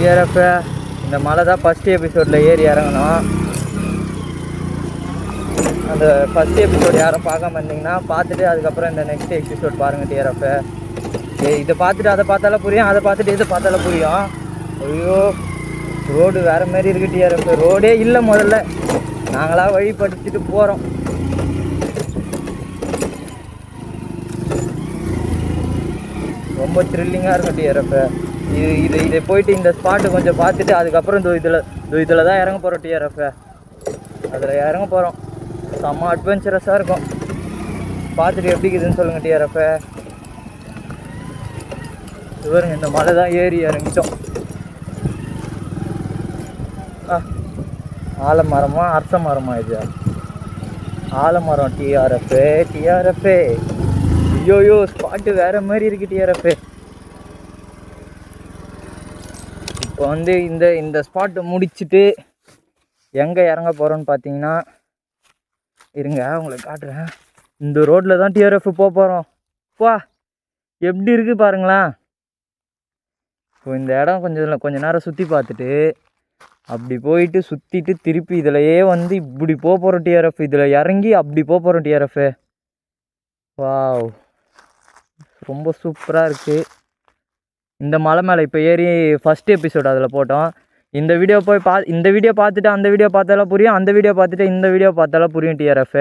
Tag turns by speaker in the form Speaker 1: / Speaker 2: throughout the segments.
Speaker 1: TRF இந்த மலை தான் ஃபஸ்ட் எபிசோடில் ஏறி இறங்கணும். அந்த ஃபஸ்ட் எபிசோடு யாரும் பார்க்காம இருந்தீங்கன்னா பார்த்துட்டு அதுக்கப்புறம் இந்த நெக்ஸ்ட் எபிசோட் பாருங்கள் டிஆர்எஃப். இதை பார்த்துட்டு அதை பார்த்தாலும் புரியும், அதை பார்த்துட்டு இதை பார்த்தாலும் புரியும். ஐயோ ரோடு வேறு மாதிரி இருக்குது டிஆர்எஃப். ரோடே இல்லை முதல்ல, நாங்களாக வழிபடுத்திட்டு போகிறோம். ரொம்ப த்ரில்லிங்காக இருக்கும் டிஆர்எஃப். இதை போயிட்டு இந்த ஸ்பாட்டு கொஞ்சம் பார்த்துட்டு அதுக்கப்புறம் இதில் தான் இறங்க போகிறோம் டிஆர்எஃப். அதில் இறங்க போகிறோம். செம்ம அட்வென்ச்சரஸாக இருக்கும். பார்த்துட்டு எப்படி இருக்குதுன்னு சொல்லுங்கள் டிஆர்எஃப். இவருங்க இந்த மலை தான் ஏறி இறங்கிட்டோம். ஆலமரமா அரச மரமா? இது ஆலமரம் டிஆர்எஃப். ஐயோயோ ஸ்பாட்டு வேறு மாதிரி இருக்குது டிஆர்எஃப். இப்போ வந்து இந்த ஸ்பாட்டை முடிச்சுட்டு எங்கே இறங்க போகிறோன்னு பார்த்தீங்கன்னா, இருங்க உங்களுக்கு காட்டுறேன். இந்த ரோட்டில் தான் டிஆர்எஃப் போக போகிறோம். எப்படி இருக்குது பாருங்களேன். இப்போ இந்த இடம் கொஞ்ச நேரம் சுற்றி பார்த்துட்டு அப்படி போயிட்டு சுற்றிட்டு திருப்பி இதிலையே வந்து இப்படி போக போகிறோம் டிஆர்எஃப். இதில் இறங்கி அப்படி போக போகிறோம் டிஆர்எஃப். வாவ், ரொம்ப சூப்பராக இருக்குது. இந்த மலை மேலே இப்போ ஏறி ஃபஸ்ட் எபிசோடு அதில் போட்டோம். இந்த வீடியோ பார்த்துட்டு அந்த வீடியோ பார்த்தாலும் புரியும், அந்த வீடியோ பார்த்துட்டு இந்த வீடியோ பார்த்தாலும் புரியும் டிஆர்எஃப்.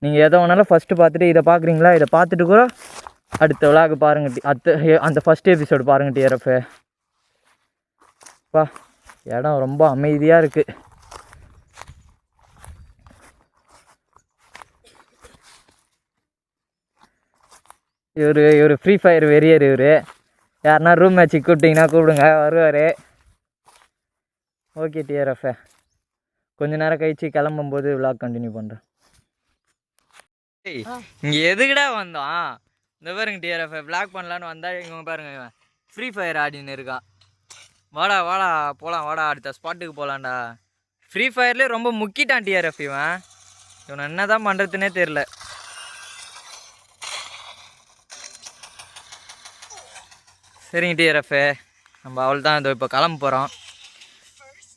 Speaker 1: நீங்கள் எதை வேணாலும் ஃபஸ்ட்டு பார்த்துட்டு இதை பார்க்குறீங்களா, இதை பார்த்துட்டு கூட அடுத்த விளாக் பாருங்கள், அந்த ஃபஸ்ட் எபிசோடு பாருங்கள் டிஆர்எஃப். இடம் ரொம்ப அமைதியாக இருக்குது. இவர் ஃப்ரீ ஃபயர் வெறியர். இவர் யாருன்னா ரூம் மேட்சுக்கு கூப்பிட்டிங்கன்னா கூப்பிடுங்க, வருவார். ஓகே டிஆர்எஃப், கொஞ்ச நேரம் கழிச்சு கிளம்பும்போது விளாக் கண்டினியூ பண்ணுறேன். இங்கே எதுக்குடா வந்தோம்? இந்த பாருங்க டிஆர்எஃப், விளாக் பண்ணலான்னு வந்தால் இவங்க பாருங்க, இவன் ஃப்ரீ ஃபயர் ஆடின்னு இருக்கான். வாடா போகலாம், வாடா அடுத்த ஸ்பாட்டுக்கு போகலான்டா. ஃப்ரீ ஃபயர்லேயே ரொம்ப முக்கிட்டான் டிஆர்எஃப். இவனை என்ன தான் பண்ணுறதுனே தெரில. சரிங்க டிஆர்எஃப், நம்ம அவள் தான் இதோ இப்போ கிளம்ப போகிறோம்.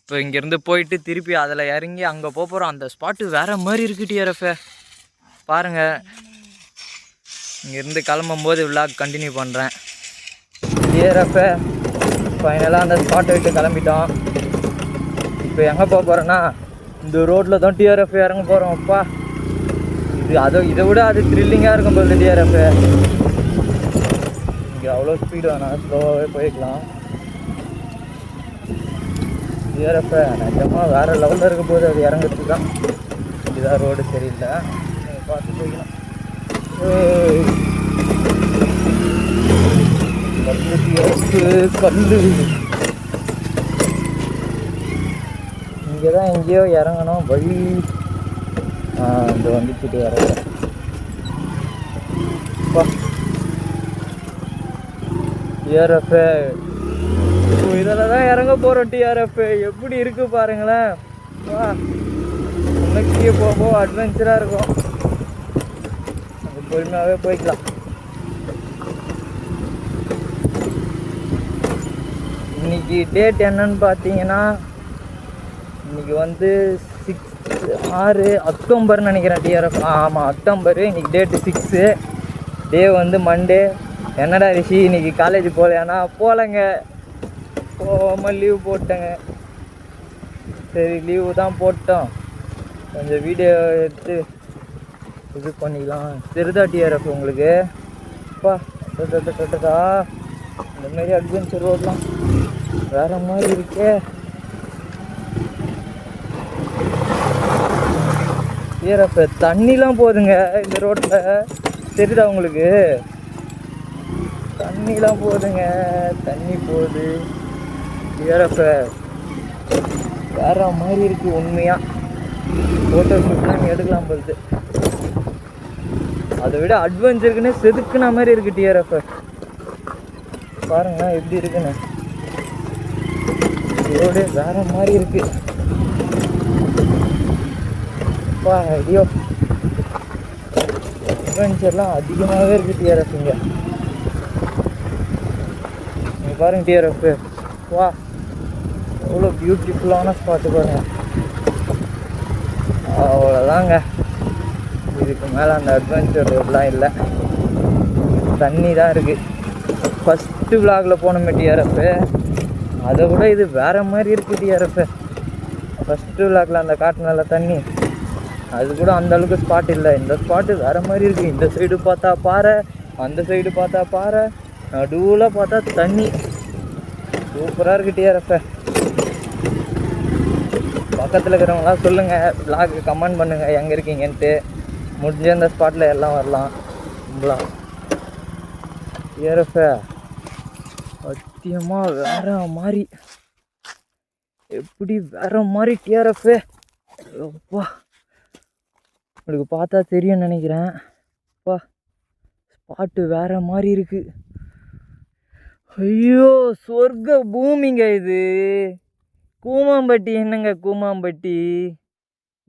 Speaker 1: இப்போ இங்கேருந்து போயிட்டு திருப்பி அதில் இறங்கி அங்கே போகிறோம். அந்த ஸ்பாட்டு வேறு மாதிரி இருக்குது டிஆர்எஃப். பாருங்கள், இங்கேருந்து கிளம்பும்போது விளாக் கண்டினியூ பண்ணுறேன். டிஆர்எஃப் ஃபைனலாக அந்த ஸ்பாட்டை விட்டு கிளம்பிட்டோம். இப்போ எங்கே போக போகிறோன்னா, இந்த ரோட்டில் தான் டிஆர்எஃப் இறங்க போகிறோம். இதை விட அது த்ரில்லிங்காக இருக்கும் போது டிஆர்எஃப். இங்கே அவ்வளோ ஸ்பீடு வேணாம், ஸ்லோவாகவே போய்க்கலாம். டிஆர்எஃப் நிஜமாக வேறு லெவலில் இருக்க போது அது இறங்கிறதுக்கு தான். இதுதான் ரோடு சரியில்லை, பார்த்து போய்க்கலாம். கல் இங்கே தான் எங்கேயோ இறங்கணும் வழி. இந்த வந்துச்சுட்டு இறங்க. டிஆர்எஃப் இதில் தான் இறங்க போகிறோம் டிஆர்எஃப். எப்படி இருக்குது பாருங்களேன். உனக்கே போக அட்வென்ச்சராக இருக்கும். அது பொறுமையாகவே போய்க்கலாம். இன்றைக்கி டேட் என்னன்னு பார்த்தீங்கன்னா, இன்றைக்கி வந்து 6 அக்டோபர்னு நினைக்கிறேன் டிஆர்எஃப். ஆமாம் அக்டோபரு. இன்றைக்கி டேட்டு 6. டே வந்து மண்டே. என்னடா ரிஷி இன்றைக்கி காலேஜ் போகலையானா? போகலைங்க, போகாமல் லீவ் போட்டேங்க. சரி லீவு தான் போட்டோம், கொஞ்சம் வீடியோ எடுத்து இது பண்ணிக்கலாம். தெரிதா டிஆர்எஃப் உங்களுக்கு? இந்தமாரி அட்வென்ச்சர் ரோடலாம் வேறு மாதிரி இருக்கே டிஆர்எஃப். தண்ணிலாம் போகுதுங்க இந்த ரோட்டில், தெரியுதா உங்களுக்கு? தண்ணிலாம் போகுதுங்க, தண்ணி போகுது டிஆர்எஃப். வேறு மாதிரி இருக்குது உண்மையாக. ஃபோட்டோ ஷூட்லாம் எடுக்கலாம் போகுது. அதை விட அட்வென்ச்சருக்குன்னு செதுக்குன மாதிரி இருக்குது டிஆர்எஃப். பாருங்கண்ணா எப்படி இருக்குன்னு. ரோடு வேறு மாதிரி இருக்குது. ஐயோ அட்வென்ச்சர்லாம் அதிகமாகவே இருக்குது டிஆர்எஃப். இங்கே நீங்கள் பாருங்கள் டிஆர்எஃப். அவ்வளோ பியூட்டிஃபுல்லான ஸ்பாட்டு பாருங்க. அவ்வளோதாங்க, இதுக்கு மேலே அந்த அட்வென்ச்சர் ரோட்லாம் இல்லை, தண்ணி தான் இருக்குது. ஃபஸ்ட்டு விலாகில் போனோமே டிஆர்எஃப், அதை விட இது வேறு மாதிரி இருக்குது டிஆர்எஃப். ஃபஸ்ட்டு விலாகில் அந்த காட்டினால தண்ணி, அது கூட அந்தளவுக்கு ஸ்பாட் இல்லை. இந்த ஸ்பாட்டு வேறு மாதிரி இருக்குது. இந்த சைடு பார்த்தா பாறை, அந்த சைடு பார்த்தா பாறை, நடுவில் பார்த்தா தண்ணி. சூப்பராக இருக்குது டிஆர்எஃப். பக்கத்தில் இருக்கிறவங்களாம் சொல்லுங்கள், விலாகு கமெண்ட் பண்ணுங்கள் எங்கே இருக்கீங்கன்ட்டு. முடிஞ்ச அந்த ஸ்பாட்டில் எல்லாம் வரலாம் கும்பலாம். டிஆர்எஃப் சத்தியமாக வேற மாதிரி, எப்படி வேற மாதிரி டிஆர்எஃப். அப்பா உங்களுக்கு பார்த்தா தெரியும்னு நினைக்கிறேன். அப்பா ஸ்பாட்டு வேற மாதிரி இருக்கு. ஐயோ சொர்க்க பூமிங்க இது. கூமாம்பட்டி என்னங்க கூமாம்பட்டி,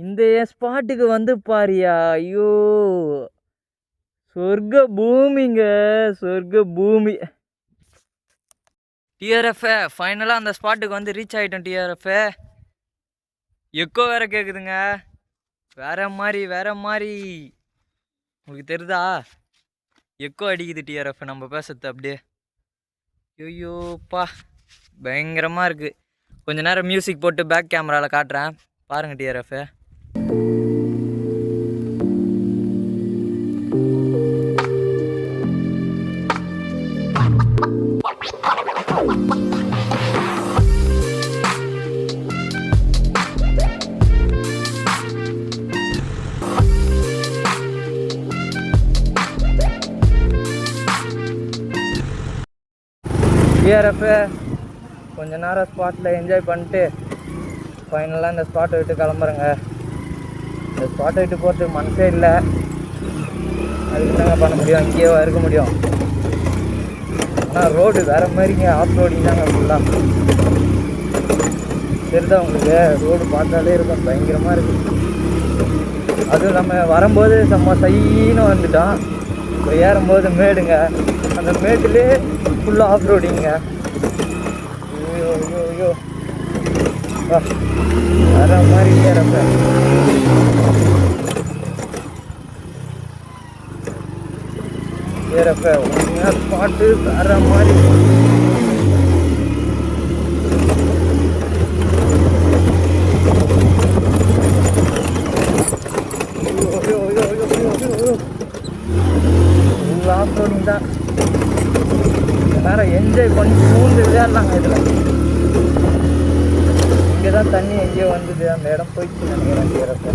Speaker 1: இந்த ஸ்பாட்டுக்கு வந்து பாரியா. ஐயோ சொர்க்க பூமிங்க, சொர்க்க பூமி. டிஆர்எஃப் ஃபைனலாக அந்த ஸ்பாட்டுக்கு வந்து ரீச் ஆகிட்டோம். டிஆர்எஃப் எக்கோ வேற கேட்குதுங்க, வேற மாதிரி வேற மாதிரி. உங்களுக்கு தெரியுதா, எக்கோ அடிக்குது டிஆர்எஃப் நம்ம பேசுறது அப்படியே. ஐயோப்பா பயங்கரமாக இருக்குது. கொஞ்ச நேரம் மியூசிக் போட்டு பேக் கேமராவில் காட்டுறேன் பாருங்கள் டிஆர்எஃப். டிஆர்எஃப் கொஞ்ச நேரம் ஸ்பாட்டில் என்ஜாய் பண்ணிட்டு ஃபைனலாக இந்த ஸ்பாட்டை விட்டு கிளம்புறேங்க. இந்த ஸ்பாட்டை விட்டு போகிறதுக்கு மனசே இல்லை. அதுக்கு என்னங்க பண்ண முடியும், இங்கேயே இருக்க முடியும். ஆனால் ரோடு வேறு மாதிரிங்க, ஆஃப் ரோடிங் தாங்க ஃபுல்லாக. தெரியுதா உங்களுக்கு, ரோடு பார்த்தாலே இருக்கும், பயங்கரமாக இருக்குது. அதுவும் நம்ம வரும்போது செம்ம சைன்னு வந்துட்டோம். இப்போ ஏறும்போது மேடுங்க, அந்த மேட்டுலே ஃபுல்லாக ஆஃப் ரோடிங்க. ஐயோ ஐயோ ஐயோ வேற மாதிரி ஏறப்ப. ஏறப்ப உண்மையாக ஸ்பாட்டு வேற மாதிரி. ஆஃப் ரோடிங் தான், நேரம் என்ஜாய் பண்ணி பூந்து விளையாடலாங்க. இதில் இங்கே தான் தண்ணி எங்கேயோ வந்தது, அந்த இடம் போயிடுச்சு நினைக்கிறேன். ஏறப்ப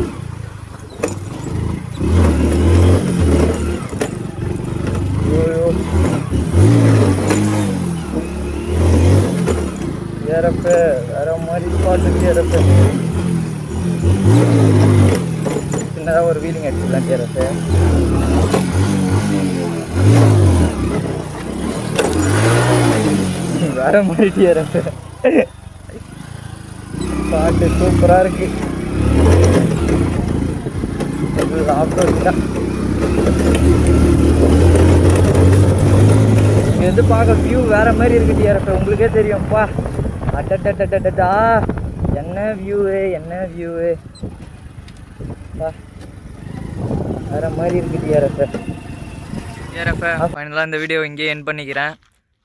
Speaker 1: ஏறப்ப வேற மாதிரி ஸ்பாட்டு. ஏறப்ப சின்னதாக ஒரு வீலிங் அடிச்சுக்கலாம். ஏறப்ப வேற மாதிரி ஏறப்ப பாட்டு சூப்பராக இருக்கு. இங்கேருந்து பார்க்க வியூ வேற மாதிரி இருக்கு டிஆர்எஃப், உங்களுக்கே தெரியும்ப்பா. அட்டா என்ன வியூவு, என்ன வியூவு பா, வேற மாதிரி இருக்கு டிஆர்எஃப். ஃபைனலாக இந்த வீடியோ இங்கேயே எண்ட் பண்ணிக்கிறேன்.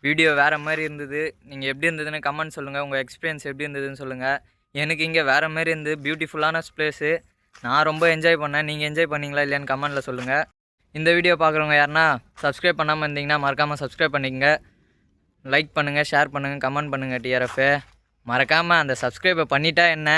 Speaker 1: வீடியோ வேறு மாதிரி இருந்தது, நீங்கள் எப்படி இருந்ததுன்னு கமெண்ட் சொல்லுங்கள். உங்கள் எக்ஸ்பீரியன்ஸ் எப்படி இருந்ததுன்னு சொல்லுங்கள். எனக்கு இங்கே வேறு மாதிரி இருந்து பியூட்டிஃபுல்லான ப்ளேஸு, நான் ரொம்ப என்ஜாய் பண்ணேன். நீங்கள் என்ஜாய் பண்ணிங்களா இல்லையான்னு கமெண்ட்டில் சொல்லுங்கள். இந்த வீடியோ பார்க்குறவங்க யாருன்னா சப்ஸ்கிரைப் பண்ணாமல் இருந்தீங்கன்னா மறக்காமல் சப்ஸ்கிரைப் பண்ணிக்கங்க. லைக் பண்ணுங்கள், ஷேர் பண்ணுங்கள், கமெண்ட் பண்ணுங்கள். டிஆர்எஃப் மறக்காமல் அந்த சப்ஸ்கிரைபை பண்ணிட்டா என்ன